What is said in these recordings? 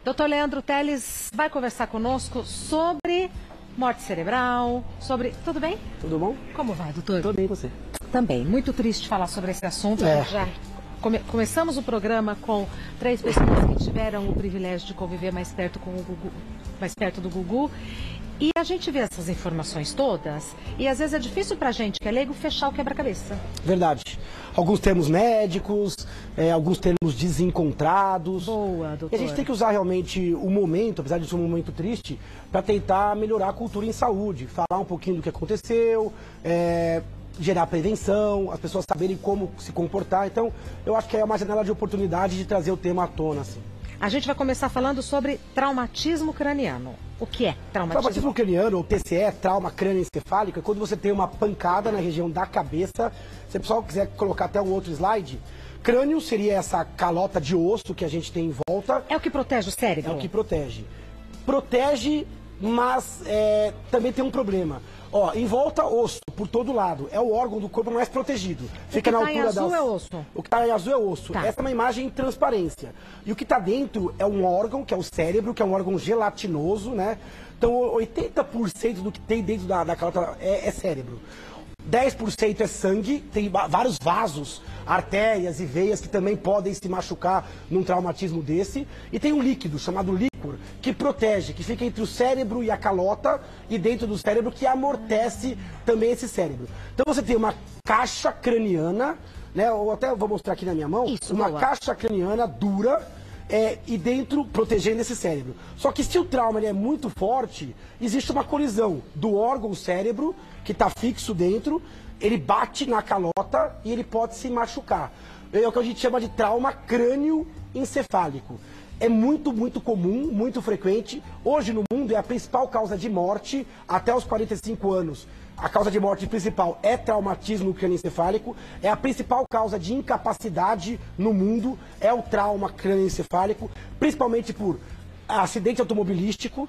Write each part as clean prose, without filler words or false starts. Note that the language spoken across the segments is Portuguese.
Dr. Leandro Teles vai conversar conosco sobre morte cerebral, sobre... Tudo bem? Tudo bom? Como vai, doutor? Tudo bem, você? Também. Muito triste falar sobre esse assunto. A gente já começamos o programa com 3 pessoas que tiveram o privilégio de conviver mais perto com o Gugu, mais perto do Gugu. E a gente vê essas informações todas e às vezes é difícil pra gente, que é leigo, fechar o quebra-cabeça. Verdade. Alguns termos médicos, alguns termos desencontrados. Boa, doutor. E a gente tem que usar realmente o momento, apesar de ser um momento triste, para tentar melhorar a cultura em saúde. Falar um pouquinho do que aconteceu, gerar prevenção, as pessoas saberem como se comportar. Então, eu acho que é uma janela de oportunidade de trazer o tema à tona, assim. A gente vai começar falando sobre traumatismo craniano. O que é traumatismo? Traumatismo craniano, ou TCE, trauma crânioencefálico, é quando você tem uma pancada na região da cabeça. Se o pessoal quiser colocar até um outro slide, crânio seria essa calota de osso que a gente tem em volta. É o que protege o cérebro? É o que protege. Protege, mas também tem um problema. Ó, em volta, osso, por todo lado. É o órgão do corpo mais protegido. Fica na altura das... O que está em azul é osso. O que está em azul é osso. Tá. Essa é uma imagem em transparência. E o que está dentro é um órgão, que é o cérebro, que é um órgão gelatinoso, né? Então, 80% do que tem dentro da calota é cérebro. 10% é sangue, tem vários vasos, artérias e veias que também podem se machucar num traumatismo desse. E tem um líquido chamado líquor, que protege, que fica entre o cérebro e a calota e dentro do cérebro, que amortece também esse cérebro. Então você tem uma caixa craniana, né? Eu até vou mostrar aqui na minha mão, uma caixa craniana dura, e dentro protegendo esse cérebro. Só que se o trauma ele é muito forte, existe uma colisão do órgão cérebro, que está fixo dentro, ele bate na calota e ele pode se machucar. É o que a gente chama de trauma crânioencefálico. É muito, muito comum, muito frequente. Hoje no mundo é a principal causa de morte até os 45 anos. A causa de morte principal é traumatismo crânioencefálico, é a principal causa de incapacidade no mundo, é o trauma crânioencefálico, principalmente por acidente automobilístico,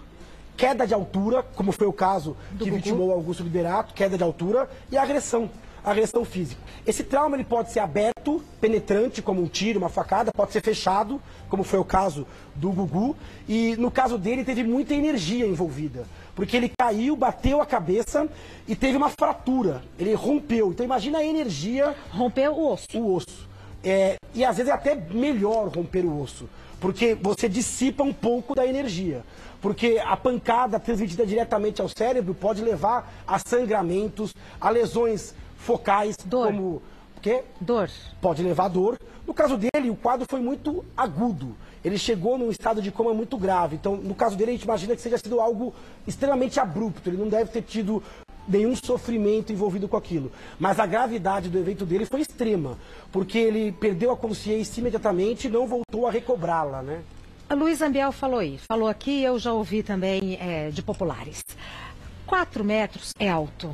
queda de altura, como foi o caso que vitimou Augusto Liberato, queda de altura, e agressão física. Esse trauma ele pode ser aberto, penetrante, como um tiro, uma facada, pode ser fechado, como foi o caso do Gugu, e no caso dele teve muita energia envolvida, porque ele caiu, bateu a cabeça e teve uma fratura, ele rompeu. Então imagina a energia... Rompeu o osso. O osso. E às vezes é até melhor romper o osso, porque você dissipa um pouco da energia. Porque a pancada transmitida diretamente ao cérebro pode levar a sangramentos, a lesões focais, dor. Como o quê? Dor. Pode levar a dor. No caso dele, o quadro foi muito agudo. Ele chegou num estado de coma muito grave. Então, no caso dele, a gente imagina que seja sido algo extremamente abrupto. Ele não deve ter tido nenhum sofrimento envolvido com aquilo. Mas a gravidade do evento dele foi extrema, porque ele perdeu a consciência imediatamente e não voltou a recobrá-la, né? A Luiz Ambiel falou aqui, eu já ouvi também de populares. 4 metros é alto.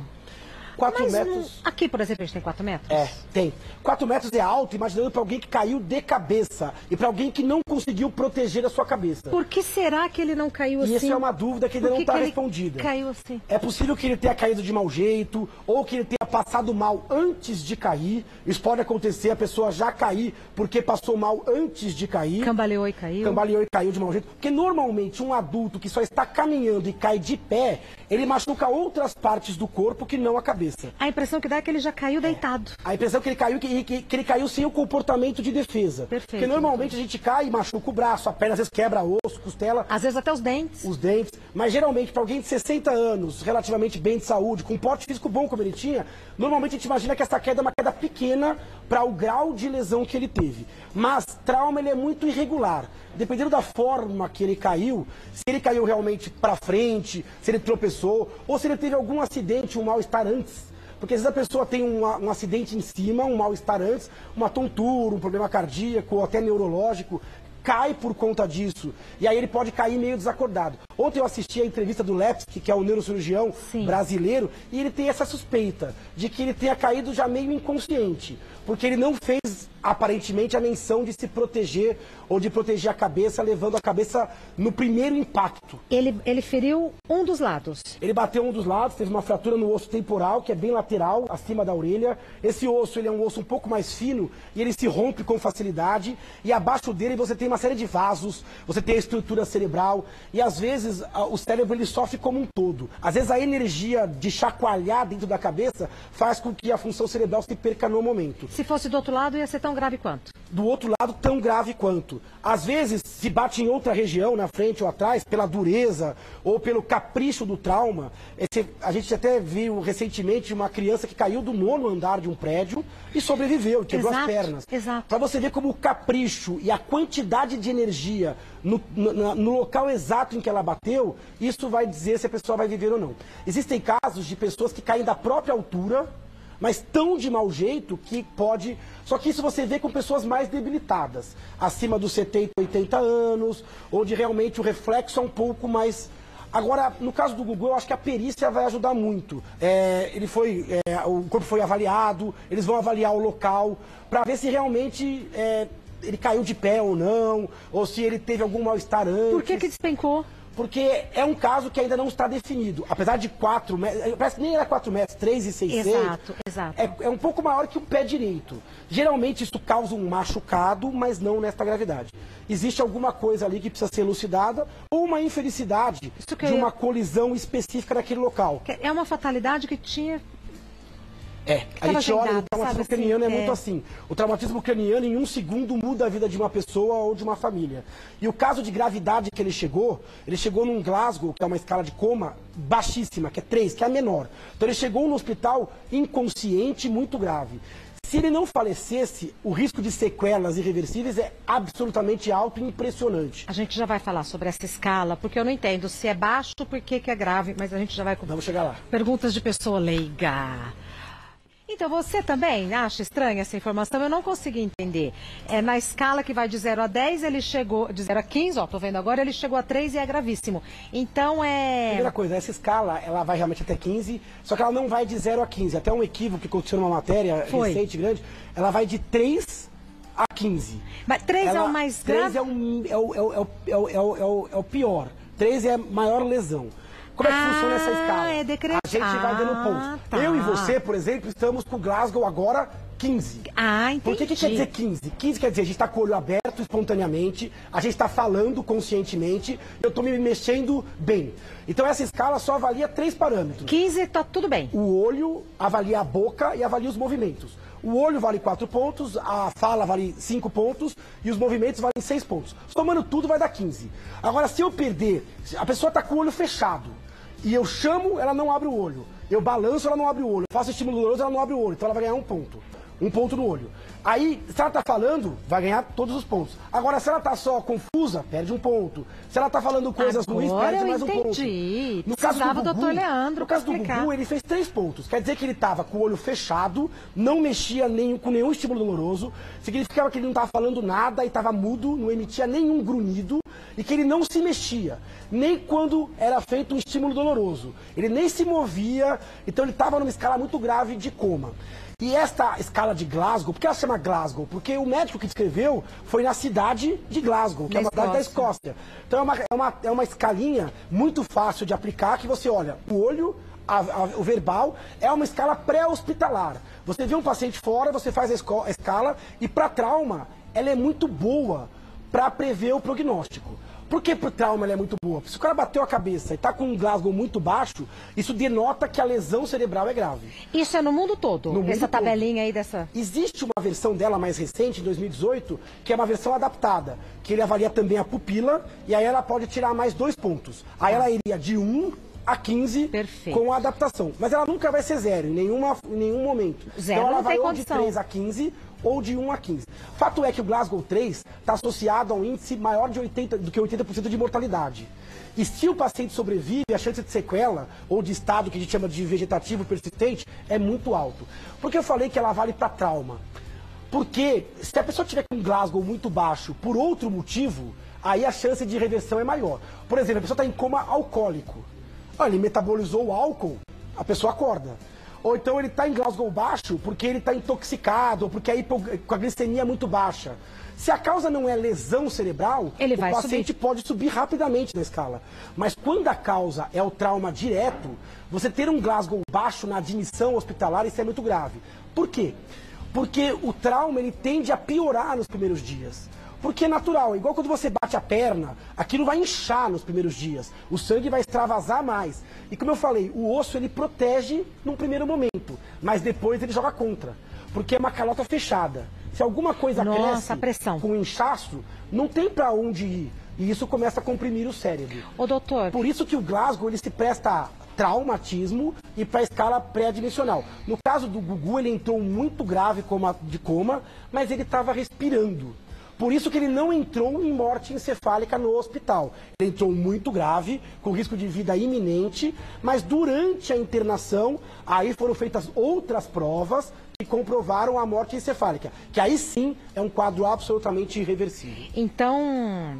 4 metros... Aqui, por exemplo, a gente tem 4 metros? Tem. 4 metros é alto, imaginando para alguém que caiu de cabeça e para alguém que não conseguiu proteger a sua cabeça. Por que será que ele não caiu assim? E essa é uma dúvida que ainda não está respondida. Caiu assim? É possível que ele tenha caído de mau jeito ou que ele tenha passado mal antes de cair. Isso pode acontecer, a pessoa já cair porque passou mal antes de cair. Cambaleou e caiu. Cambaleou e caiu de mau jeito. Porque normalmente um adulto que só está caminhando e cai de pé, ele machuca outras partes do corpo que não a cabeça. A impressão que dá é que ele já caiu deitado. A impressão que ele caiu que ele caiu sem o comportamento de defesa. Perfeito. Porque normalmente a gente cai e machuca o braço, a perna às vezes quebra osso, costela. Às vezes até os dentes. Os dentes. Mas geralmente para alguém de 60 anos, relativamente bem de saúde, com um porte físico bom como ele tinha, normalmente a gente imagina que essa queda é uma queda pequena para o grau de lesão que ele teve. Mas trauma ele é muito irregular. Dependendo da forma que ele caiu, se ele caiu realmente para frente, se ele tropeçou, ou se ele teve algum acidente, um mal-estar antes. Porque às vezes a pessoa tem um acidente em cima, um mal-estar antes, uma tontura, um problema cardíaco ou até neurológico, cai por conta disso. E aí ele pode cair meio desacordado. Ontem eu assisti a entrevista do Lepsky, que é o neurocirurgião brasileiro, e ele tem essa suspeita de que ele tenha caído já meio inconsciente. Porque ele não fez aparentemente a menção de se proteger ou de proteger a cabeça, levando a cabeça no primeiro impacto. Ele feriu um dos lados. Ele bateu um dos lados, teve uma fratura no osso temporal, que é bem lateral, acima da orelha. Esse osso ele é um osso um pouco mais fino e ele se rompe com facilidade. E abaixo dele você tem uma série de vasos, você tem a estrutura cerebral e às vezes o cérebro ele sofre como um todo. Às vezes a energia de chacoalhar dentro da cabeça faz com que a função cerebral se perca no momento. Se fosse do outro lado ia ser tão grave quanto? Do outro lado, tão grave quanto. Às vezes, se bate em outra região, na frente ou atrás, pela dureza ou pelo capricho do trauma. A gente até viu recentemente uma criança que caiu do 9º andar de um prédio e sobreviveu, quebrou as pernas. Exato. Para você ver como o capricho e a quantidade de energia no local exato em que ela bateu, isso vai dizer se a pessoa vai viver ou não. Existem casos de pessoas que caem da própria altura, mas tão de mau jeito que pode... Só que isso você vê com pessoas mais debilitadas, acima dos 70, 80 anos, onde realmente o reflexo é um pouco mais... Agora, no caso do Gugu, eu acho que a perícia vai ajudar muito. O corpo foi avaliado, eles vão avaliar o local, para ver se realmente ele caiu de pé ou não, ou se ele teve algum mal-estar antes. Por que despencou? Porque é um caso que ainda não está definido. Apesar de 4 metros, parece que nem era 4 metros, 3,66. Exato. É um pouco maior que o pé direito. Geralmente isso causa um machucado, mas não nesta gravidade. Existe alguma coisa ali que precisa ser elucidada ou uma infelicidade de uma colisão específica naquele local. É uma fatalidade que tinha... A gente olha, o traumatismo craniano é muito assim. O traumatismo craniano, em 1 segundo, muda a vida de uma pessoa ou de uma família. E o caso de gravidade que ele chegou num Glasgow, que é uma escala de coma baixíssima, que é 3, que é a menor. Então ele chegou no hospital inconsciente, muito grave. Se ele não falecesse, o risco de sequelas irreversíveis é absolutamente alto e impressionante. A gente já vai falar sobre essa escala, porque eu não entendo se é baixo, por que é grave, mas a gente já vai... Vamos chegar lá. Perguntas de pessoa leiga. Então, você também acha estranha essa informação? Eu não consegui entender. Na escala que vai de 0 a 10, ele chegou... De 0 a 15, tô vendo agora, ele chegou a 3 e é gravíssimo. Então, Primeira coisa, essa escala, ela vai realmente até 15, só que ela não vai de 0 a 15. Até um equívoco que aconteceu numa matéria recente, grande, ela vai de 3 a 15. Mas 3 é o mais grave? 3 é o pior. 3 é a maior lesão. Como é que funciona essa escala? É decretado. A gente vai dando pontos. Tá. Eu e você, por exemplo, estamos com o Glasgow agora 15. Entendi. Por que quer dizer 15? 15 quer dizer a gente está com o olho aberto espontaneamente, a gente está falando conscientemente, eu estou me mexendo bem. Então essa escala só avalia 3 parâmetros. 15 tá tudo bem. O olho avalia a boca e avalia os movimentos. O olho vale 4 pontos, a fala vale 5 pontos e os movimentos valem 6 pontos. Somando tudo vai dar 15. Agora, se eu perder, a pessoa está com o olho fechado e eu chamo, ela não abre o olho. Eu balanço, ela não abre o olho. Eu faço estímulo doloroso, ela não abre o olho. Então ela vai ganhar 1 ponto. 1 ponto no olho. Aí, se ela está falando, vai ganhar todos os pontos. Agora, se ela está só confusa, perde 1 ponto. Se ela está falando coisas ruins, perde mais 1 ponto. No caso do Gugu, Dr. Leandro, no caso do Gugu, ele fez 3 pontos. Quer dizer que ele estava com o olho fechado, não mexia com nenhum estímulo doloroso, significava que ele não estava falando nada e estava mudo, não emitia nenhum grunhido e que ele não se mexia, nem quando era feito um estímulo doloroso. Ele nem se movia, então ele estava numa escala muito grave de coma. E esta escala de Glasgow, por que ela se chama Glasgow? Porque o médico que descreveu foi na cidade de Glasgow, que é uma cidade da Escócia. Então é uma escalinha muito fácil de aplicar, que você olha o olho, o verbal, é uma escala pré-hospitalar. Você vê um paciente fora, você faz a escala, e para trauma, ela é muito boa para prever o prognóstico. Por que pro trauma ela é muito boa? Se o cara bateu a cabeça e está com um Glasgow muito baixo, isso denota que a lesão cerebral é grave. Isso é no mundo todo? Essa tabelinha aí dessa... Existe uma versão dela mais recente, em 2018, que é uma versão adaptada, que ele avalia também a pupila, e aí ela pode tirar mais 2 pontos. Aí ela iria de 1 a 15 com a adaptação. Mas ela nunca vai ser 0, em nenhum momento. Zero então ela não tem vai ou condição. de 3 a 15 ou de 1 a 15. Fato é que o Glasgow 3 está associado a um índice maior do que 80% de mortalidade. E se o paciente sobrevive, a chance de sequela ou de estado que a gente chama de vegetativo persistente é muito alto. Por que eu falei que ela vale para trauma? Porque se a pessoa tiver com um Glasgow muito baixo por outro motivo, aí a chance de reversão é maior. Por exemplo, a pessoa está em coma alcoólico. Ele metabolizou o álcool, a pessoa acorda. Ou então ele está em Glasgow baixo porque ele está intoxicado, ou porque a glicemia é muito baixa. Se a causa não é lesão cerebral, o paciente pode subir rapidamente na escala. Mas quando a causa é o trauma direto, você ter um Glasgow baixo na admissão hospitalar, isso é muito grave. Por quê? Porque o trauma ele tende a piorar nos primeiros dias. Porque é natural, igual quando você bate a perna, aquilo vai inchar nos primeiros dias, o sangue vai extravasar mais. E como eu falei, o osso ele protege num primeiro momento, mas depois ele joga contra, porque é uma calota fechada. Se alguma coisa cresce com inchaço, não tem para onde ir, e isso começa a comprimir o cérebro. Ô, doutor... Por isso que o Glasgow ele se presta a traumatismo e para a escala pré-dimensional. No caso do Gugu, ele entrou muito grave de coma, mas ele estava respirando. Por isso que ele não entrou em morte encefálica no hospital. Ele entrou muito grave, com risco de vida iminente, mas durante a internação, aí foram feitas outras provas que comprovaram a morte encefálica, que aí sim é um quadro absolutamente irreversível. Então,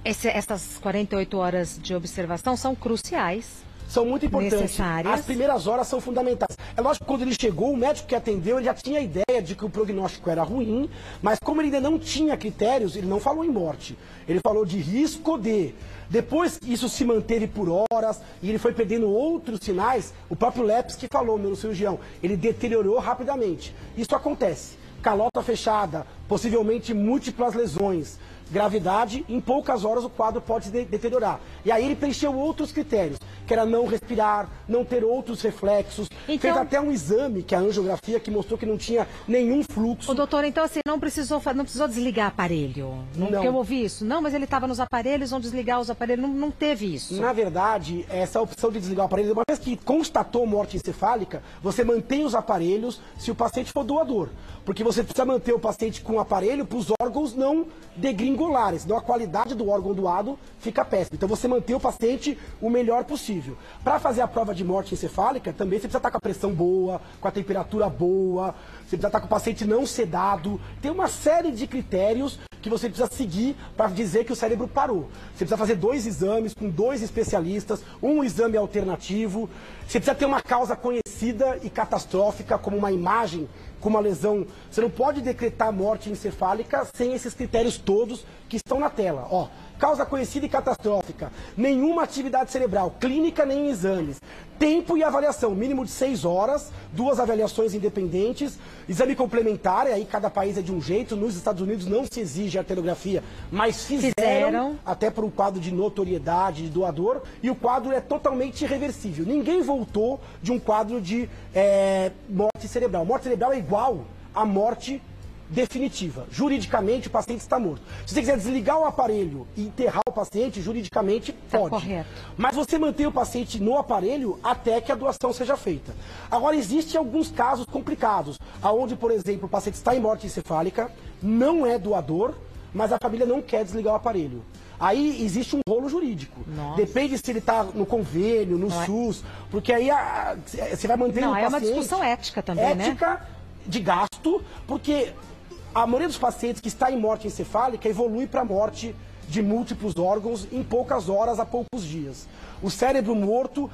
essas 48 horas de observação são cruciais. São muito importantes. Necessárias. As primeiras horas são fundamentais. É lógico que quando ele chegou, o médico que atendeu, ele já tinha a ideia de que o prognóstico era ruim, mas como ele ainda não tinha critérios, ele não falou em morte. Ele falou de risco de... Depois isso se manteve por horas e ele foi perdendo outros sinais, o próprio Lepski falou, neurocirurgião, ele deteriorou rapidamente. Isso acontece. Calota fechada, possivelmente múltiplas lesões, gravidade, em poucas horas o quadro pode se deteriorar. E aí ele preencheu outros critérios, que era não respirar, não ter outros reflexos. Então, fez até um exame, que é a angiografia, que mostrou que não tinha nenhum fluxo. O doutor, então assim, não precisou desligar aparelho? Não. Porque eu ouvi isso. Não, mas ele estava nos aparelhos, vão desligar os aparelhos. Não teve isso. Na verdade, essa opção de desligar o aparelho, uma vez que constatou morte encefálica, você mantém os aparelhos se o paciente for doador. Porque você precisa manter o paciente com o aparelho para os órgãos não degringolarem, senão a qualidade do órgão doado fica péssima. Então você mantém o paciente o melhor possível. Para fazer a prova de morte encefálica, também você precisa estar com a pressão boa, com a temperatura boa, você precisa estar com o paciente não sedado. Tem uma série de critérios que você precisa seguir para dizer que o cérebro parou. Você precisa fazer 2 exames com 2 especialistas, um exame alternativo. Você precisa ter uma causa conhecida e catastrófica, como uma imagem com uma lesão. Você não pode decretar morte encefálica sem esses critérios todos que estão na tela. Ó, causa conhecida e catastrófica, nenhuma atividade cerebral, clínica nem exames, tempo e avaliação, mínimo de 6 horas, 2 avaliações independentes, exame complementar, e aí cada país é de um jeito, nos Estados Unidos não se exige arteriografia, mas fizeram. Até por um quadro de notoriedade de doador, e o quadro é totalmente irreversível. Ninguém voltou de um quadro de morte cerebral. Morte cerebral é igual à morte definitiva. Juridicamente, o paciente está morto. Se você quiser desligar o aparelho e enterrar o paciente, juridicamente, pode. Correto. Mas você mantém o paciente no aparelho até que a doação seja feita. Agora, existem alguns casos complicados, onde, por exemplo, o paciente está em morte encefálica, não é doador, mas a família não quer desligar o aparelho. Aí existe um rolo jurídico. Nossa. Depende se ele está no convênio, no SUS, porque aí você vai manter o paciente... Não, é uma discussão ética também, né? Ética de gasto, porque a maioria dos pacientes que está em morte encefálica evolui para morte de múltiplos órgãos em poucas horas a poucos dias. O cérebro morto,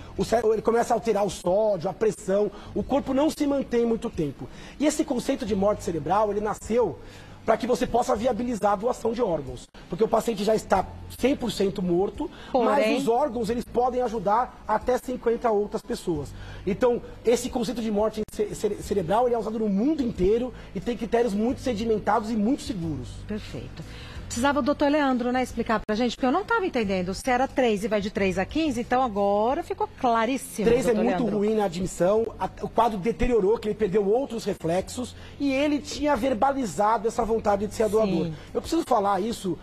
ele começa a alterar o sódio, a pressão, o corpo não se mantém muito tempo. E esse conceito de morte cerebral, ele nasceu para que você possa viabilizar a doação de órgãos. Porque o paciente já está 100% morto, mas os órgãos eles podem ajudar até 50 outras pessoas. Então, esse conceito de morte cerebral ele é usado no mundo inteiro e tem critérios muito sedimentados e muito seguros. Perfeito. Precisava o doutor Leandro, né, explicar pra gente, porque eu não estava entendendo. Se era 3 e vai de 3 a 15, então agora ficou claríssimo. 3 é muito ruim na admissão, o quadro deteriorou, que ele perdeu outros reflexos, e ele tinha verbalizado essa vontade de ser doador. Sim. Eu preciso falar isso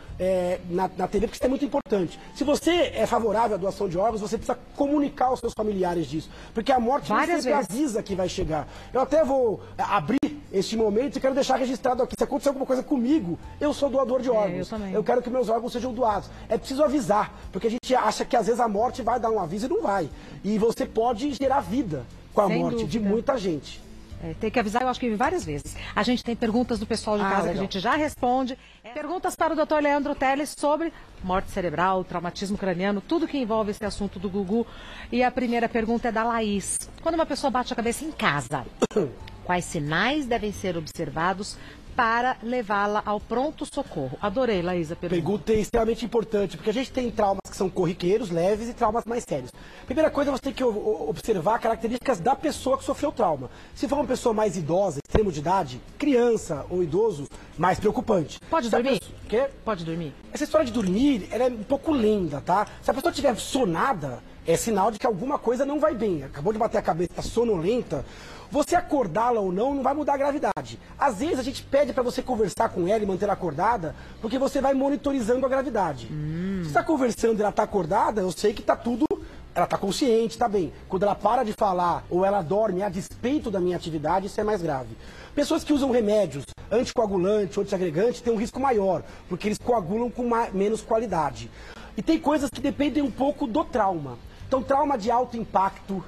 na TV, porque isso é muito importante. Se você é favorável à doação de órgãos, você precisa comunicar aos seus familiares disso, porque a morte não sempre avisa que vai chegar. Eu até vou abrir este momento e quero deixar registrado aqui, se acontecer alguma coisa comigo, eu sou doador de órgãos. Eu quero que meus órgãos sejam doados. É preciso avisar, porque a gente acha que às vezes a morte vai dar um aviso e não vai. E você pode gerar vida com a morte de muita gente. tem que avisar, eu acho que várias vezes. A gente tem perguntas do pessoal de casa legal. que a gente já responde. Perguntas para o Dr. Leandro Teles sobre morte cerebral, traumatismo craniano, tudo que envolve esse assunto do Gugu. E a primeira pergunta é da Laís. Quando uma pessoa bate a cabeça em casa, quais sinais devem ser observados para levá-la ao pronto-socorro? Adorei, Laís, a pergunta. Pergunta é extremamente importante, porque a gente tem traumas que são corriqueiros, leves e traumas mais sérios. Primeira coisa, você tem que observar características da pessoa que sofreu o trauma. Se for uma pessoa mais idosa, extremo de idade, criança ou idoso, mais preocupante. Pode dormir? Quê? Pode dormir? Essa história de dormir, ela é um pouco lenta, tá? Se a pessoa estiver sonada, é sinal de que alguma coisa não vai bem. Acabou de bater a cabeça, está sonolenta. Você acordá-la ou não vai mudar a gravidade. Às vezes a gente pede para você conversar com ela e manter ela acordada, porque você vai monitorizando a gravidade. Se você está conversando e ela está acordada, eu sei que está tudo... Ela está consciente, está bem. Quando ela para de falar ou ela dorme a despeito da minha atividade, isso é mais grave. Pessoas que usam remédios anticoagulantes, antiagregantes, têm um risco maior, porque eles coagulam com menos qualidade. E tem coisas que dependem um pouco do trauma. Então, trauma de alto impacto,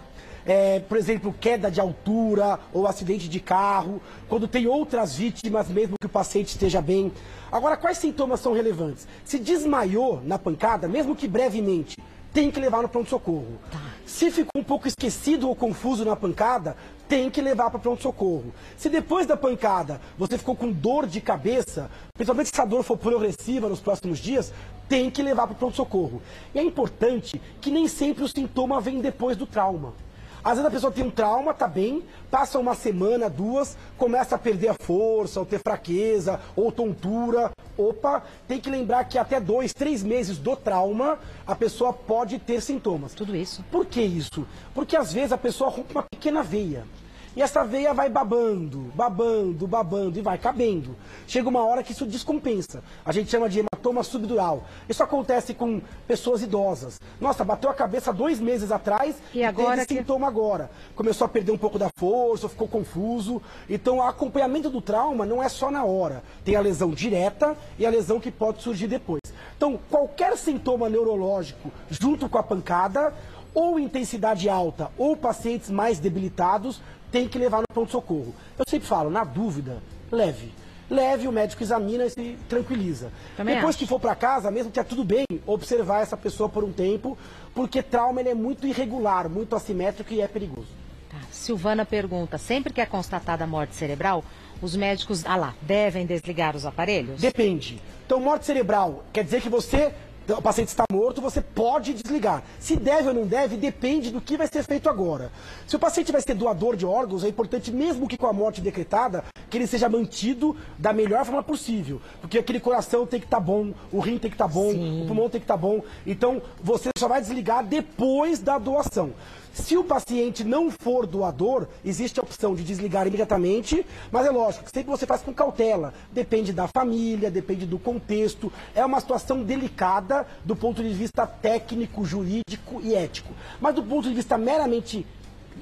por exemplo, queda de altura ou acidente de carro, quando tem outras vítimas, mesmo que o paciente esteja bem. Agora, quais sintomas são relevantes? Se desmaiou na pancada, mesmo que brevemente, tem que levar no pronto-socorro. Se ficou um pouco esquecido ou confuso na pancada, tem que levar para pronto-socorro. Se depois da pancada você ficou com dor de cabeça, principalmente se essa dor for progressiva nos próximos dias, tem que levar para pronto-socorro. E é importante que nem sempre o sintoma vem depois do trauma. Às vezes a pessoa tem um trauma, tá bem, passa uma semana, duas, começa a perder a força, ou ter fraqueza, ou tontura. Opa, tem que lembrar que até 2, 3 meses do trauma, a pessoa pode ter sintomas. Tudo isso. Por que isso? Porque às vezes a pessoa rompe uma pequena veia. E essa veia vai babando, babando, babando e vai cabendo. Chega uma hora que isso descompensa. A gente chama de hematoma subdural. Isso acontece com pessoas idosas. Nossa, bateu a cabeça 2 meses atrás e agora teve sintoma agora. Começou a perder um pouco da força, ficou confuso. Então, o acompanhamento do trauma não é só na hora. Tem a lesão direta e a lesão que pode surgir depois. Então, qualquer sintoma neurológico junto com a pancada, ou intensidade alta, ou pacientes mais debilitados, tem que levar no pronto-socorro. Eu sempre falo, na dúvida, leve. Leve, o médico examina e se tranquiliza. Depois que for para casa, mesmo que é tudo bem, observar essa pessoa por um tempo, porque trauma ele é muito irregular, muito assimétrico e é perigoso. Tá. Silvana pergunta, sempre que é constatada a morte cerebral, os médicos, devem desligar os aparelhos? Depende. Então, morte cerebral quer dizer que o paciente está morto, você pode desligar. Se deve ou não deve, depende do que vai ser feito agora. Se o paciente vai ser doador de órgãos, é importante, mesmo que com a morte decretada, que ele seja mantido da melhor forma possível. Porque aquele coração tem que estar bom, o rim tem que estar bom, Sim. o pulmão tem que estar bom. Então, você só vai desligar depois da doação. Se o paciente não for doador, existe a opção de desligar imediatamente, mas é lógico que sempre você faz com cautela. Depende da família, depende do contexto. É uma situação delicada do ponto de vista técnico, jurídico e ético. Mas do ponto de vista meramente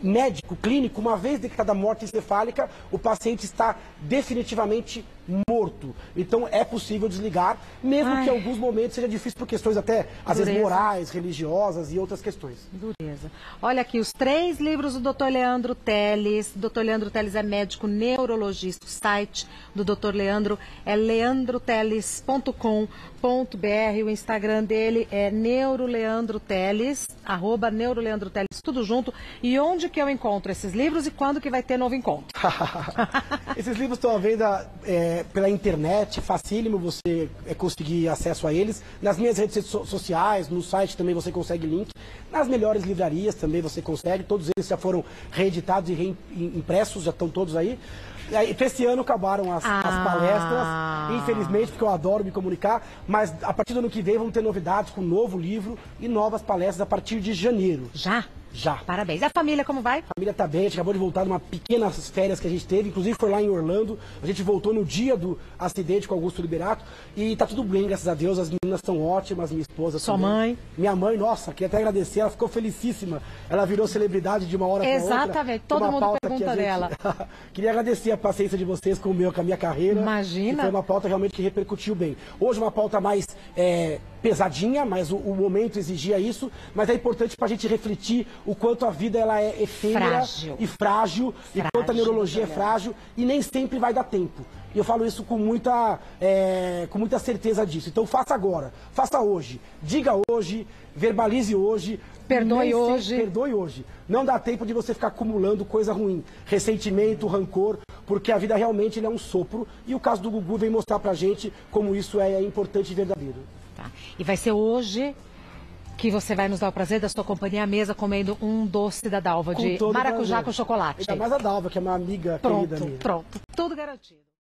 médico, clínico, uma vez decretada a morte encefálica, o paciente está definitivamente morto. Então é possível desligar, mesmo que em alguns momentos seja difícil por questões até, às vezes, morais, religiosas e outras questões. Dureza. Olha aqui, os 3 livros do Dr. Leandro Teles. Dr. Leandro Teles é médico neurologista. O site do Dr. Leandro é leandroteles.com.br. O Instagram dele é neuroleandroteles, @neuroleandroteles, tudo junto. E onde que eu encontro esses livros e quando que vai ter novo encontro? Esses livros estão à venda pela internet, facílimo você conseguir acesso a eles. Nas minhas redes sociais, no site também você consegue link. Nas melhores livrarias também você consegue. Todos eles já foram reeditados e reimpressos, já estão todos aí. Esse ano acabaram as palestras, infelizmente, porque eu adoro me comunicar, mas a partir do ano que vem vamos ter novidades com um novo livro e novas palestras a partir de janeiro. Já? Já. Parabéns. E a família como vai? A família tá bem, a gente acabou de voltar de uma pequenas férias que a gente teve, inclusive foi lá em Orlando. A gente voltou no dia do acidente com Augusto Liberato e tá tudo bem, graças a Deus. As meninas são ótimas, minha esposa Sua também. mãe? Minha mãe, nossa, queria até agradecer, ela ficou felicíssima. Ela virou celebridade de uma hora para outra. Exatamente, todo mundo pergunta dela. Queria agradecer a paciência de vocês com a minha carreira. Imagina. Foi uma pauta realmente que repercutiu bem. Hoje uma pauta mais pesadinha, mas o momento exigia isso, mas é importante para a gente refletir o quanto a vida ela é efêmera e frágil, e quanto a neurologia é frágil, e nem sempre vai dar tempo. E eu falo isso com muita certeza disso. Então faça agora, faça hoje, diga hoje, verbalize hoje, perdoe hoje. Perdoe hoje. Não dá tempo de você ficar acumulando coisa ruim, ressentimento, rancor, porque a vida realmente é um sopro, e o caso do Gugu vem mostrar pra gente como isso é importante e verdadeiro. Tá. E vai ser hoje que você vai nos dar o prazer da sua companhia à mesa comendo um doce da Dalva de maracujá com chocolate. Ainda mais a Dalva, que é uma amiga querida minha. Pronto, tudo garantido.